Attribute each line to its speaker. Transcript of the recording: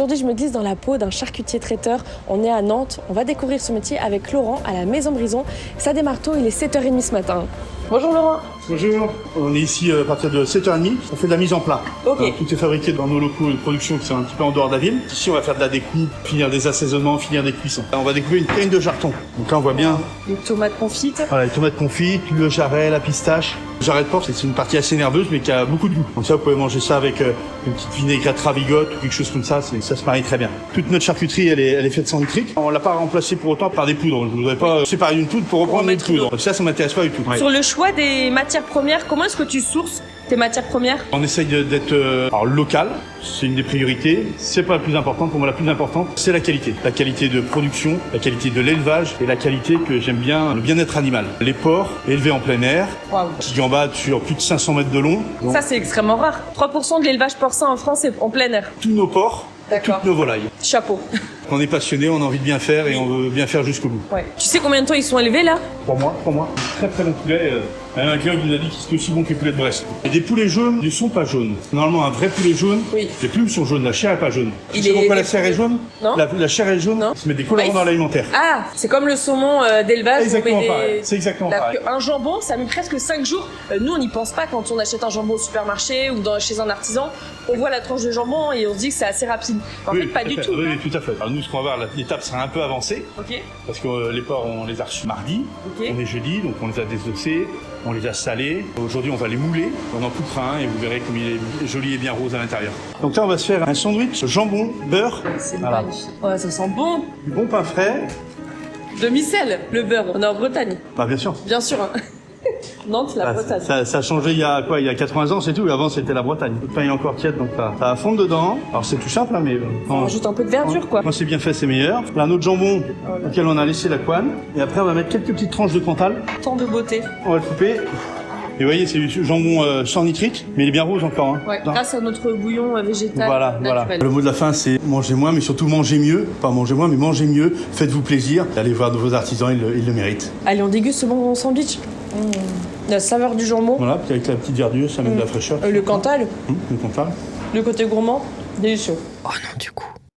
Speaker 1: Aujourd'hui, je me glisse dans la peau d'un charcutier traiteur. On est à Nantes. On va découvrir ce métier avec Laurent à la Maison Brison. Ça des marteaux, il est 7h30 ce matin. Bonjour Laurent.
Speaker 2: Bonjour, on est ici à partir de 7h30, on fait de la mise en plat.
Speaker 1: Ok.
Speaker 2: Tout est fabriqué dans nos locaux de production qui sont un petit peu en dehors de la ville. Ici on va faire de la découpe, finir des assaisonnements, finir des cuissons. Là, on va découper une canne de jarreton. Donc là on voit bien
Speaker 1: Les tomates confites.
Speaker 2: voilà, les tomates confites, le jarret, la pistache. Le jarret de porc c'est une partie assez nerveuse mais qui a beaucoup de goût. Donc ça vous pouvez manger ça avec une petite vinaigrette ravigote ou quelque chose comme ça, ça se marie très bien. Toute notre charcuterie elle est faite sans nitrique. On l'a pas remplacée pour autant par des poudres. Je voudrais pas séparer une poudre pour reprendre une poudre. Ça m'intéresse pas du tout. Ouais.
Speaker 1: Sur le choix des matières premières, comment est-ce que tu sources tes matières premières?
Speaker 2: On essaye d'être local, c'est une des priorités. C'est pas la plus importante, pour moi la plus importante, c'est la qualité. La qualité de production, la qualité de l'élevage et la qualité que j'aime bien, le bien-être animal. Les porcs élevés en plein air, qui gambadent sur plus de 500 mètres de long. Donc,
Speaker 1: Ça, c'est extrêmement rare. 3% de l'élevage porcin en France est en plein air.
Speaker 2: tous nos porcs,
Speaker 1: D'accord.
Speaker 2: toutes nos volailles.
Speaker 1: Chapeau.
Speaker 2: On est passionné, on a envie de bien faire et on veut bien faire jusqu'au bout.
Speaker 1: Ouais. Tu sais combien de temps ils sont élevés là?
Speaker 2: Pour moi, très très bon poulet. Un client qui nous a dit que c'était aussi bon que les poulets de Brest. Et des poulets jaunes ne sont pas jaunes. Normalement, un vrai poulet jaune,
Speaker 1: Oui.
Speaker 2: les plumes sont jaunes, la chair est pas jaune.
Speaker 1: Il
Speaker 2: Tu sais
Speaker 1: est-
Speaker 2: pourquoi la chair est jaune?
Speaker 1: Non.
Speaker 2: La chair est jaune,
Speaker 1: Non.
Speaker 2: ils se mettent des colorants dans l'alimentaire.
Speaker 1: Ah, c'est comme le saumon d'élevage.
Speaker 2: Exactement
Speaker 1: on met
Speaker 2: pareil. C'est exactement pareil.
Speaker 1: Un jambon, ça met presque 5 jours. Nous, on n'y pense pas quand on achète un jambon au supermarché ou chez un artisan. On voit la tranche de jambon et on se dit que c'est assez rapide. En fait, pas
Speaker 2: tout à
Speaker 1: du
Speaker 2: fait.
Speaker 1: tout.
Speaker 2: Oui, tout à fait. Alors nous, ce qu'on va voir, l'étape sera un peu avancée,
Speaker 1: Ok,
Speaker 2: parce que les porcs, on les a reçus mardi,
Speaker 1: ok.
Speaker 2: on est jeudi, donc on les a désossés, on les a salés. Aujourd'hui, on va les mouler, on en coupera un et vous verrez comme il est joli et bien rose à l'intérieur. Donc là, on va se faire un sandwich jambon, beurre,
Speaker 1: C'est
Speaker 2: Voilà.
Speaker 1: magnifique. Ouais, ça sent bon.
Speaker 2: du bon pain frais.
Speaker 1: Demi-sel, le beurre. On est en Bretagne,
Speaker 2: Bah bien sûr.
Speaker 1: bien sûr. Hein. Nantes, la Bretagne.
Speaker 2: Ça a changé il y a 80 ans, c'est tout. Avant, c'était la Bretagne. Le pain est encore tiède, donc ça va fondre dedans. Alors c'est tout simple, hein, mais
Speaker 1: On rajoute un peu de verdure, quoi.
Speaker 2: Quand c'est bien fait, c'est meilleur. Là, un autre jambon auquel on a laissé la couenne. Et après, on va mettre quelques petites tranches de Cantal.
Speaker 1: Tant de beauté.
Speaker 2: On va le couper. Et vous voyez, c'est du jambon sans nitrite, mais il est bien rose encore. Hein.
Speaker 1: Ouais, grâce à notre bouillon végétal
Speaker 2: Voilà.
Speaker 1: naturel.
Speaker 2: Le mot de la fin, c'est manger moins, mais surtout manger mieux. Pas manger moins, mais manger mieux. Faites-vous plaisir. Allez voir de vos artisans, ils le méritent.
Speaker 1: Allez, on déguste ce bon sandwich. La saveur du jambon,
Speaker 2: Voilà, puis avec la petite verdure, ça met de la fraîcheur.
Speaker 1: le Cantal,
Speaker 2: Le Cantal.
Speaker 1: le côté gourmand, délicieux.
Speaker 3: Oh non, du coup.